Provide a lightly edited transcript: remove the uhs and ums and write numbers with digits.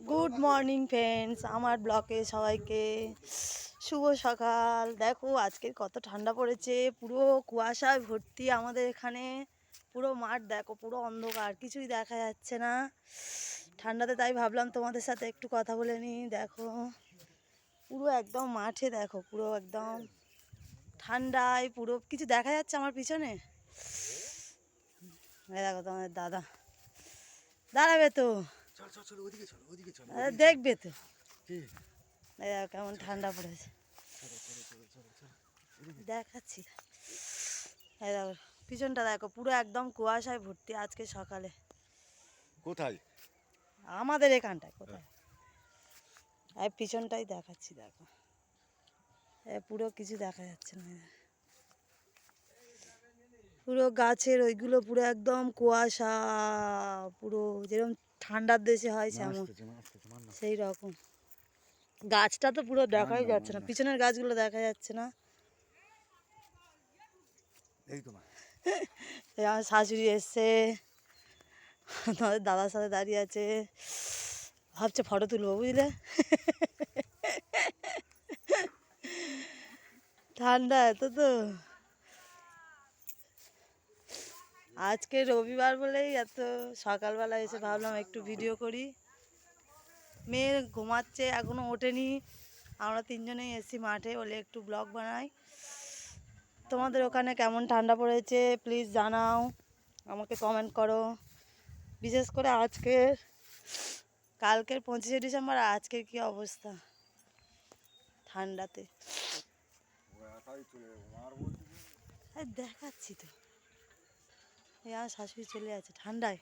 Good morning friends, আমার ব্লকে সবাইকে শুভ সকাল। দেখো আজকে কত ঠান্ডা পড়েছে, পুরো কুয়াশায় ভর্তি আমাদের এখানে। পুরো মাঠ দেখো, পুরো অন্ধকার, কিছুই দেখা যাচ্ছে না ঠান্ডাতে। তাই ভাবলাম তোমাদের সাথে একটু কথা বলে নিই। দেখো পুরো একদম মাঠে, দেখো পুরো একদম ঠান্ডায় পুরো কিছু দেখা যাচ্ছে আমার পিছনে। দেখো তোমাদের দাদা দাঁড়াবে তো, দেখবে তো কেমন ঠান্ডা পড়েছে, দেখাচ্ছি। এই দেখো পিছনটা দেখো, পুরো একদম কুয়াশায় ভর্তি আজকে সকালে। কোথায়? আমাদের এখানটায়। কোথায়? এই পিছনটাই দেখাচ্ছি, দেখো পুরো কিছু দেখা যাচ্ছে না। পুরো গাছের ওইগুলো পুরো একদম কুয়াশা, পুরো যেরকম ঠান্ডার দেশে হয় সেমন সেই রকম। গাছটা তো পুরো দেখাই যাচ্ছে না, পিছনের গাছগুলো দেখা যাচ্ছে না। আমার শাশুড়ি এসছে, তোমাদের দাদার সাথে দাঁড়িয়ে আছে, ভাবছে ফটো তুলবো, বুঝলে। ঠান্ডা এত তো, আজকে রবিবার বলেই এত সকালবেলা এসে ভাবলাম একটু ভিডিও করি। মেয়ে ঘুমাচ্ছে, এখনও ওঠেনি। আমরা তিনজনেই এসেছি মাঠে, বলে একটু ব্লগ বানাই। তোমাদের ওখানে কেমন ঠান্ডা পড়েছে প্লিজ জানাও, আমাকে কমেন্ট করো। বিশেষ করে আজকের, কালকের 25শে ডিসেম্বর, আর আজকের কী অবস্থা ঠান্ডাতে। দেখাচ্ছি তো, এই আমার শাশুড়ি চলে আছে ঠান্ডায়।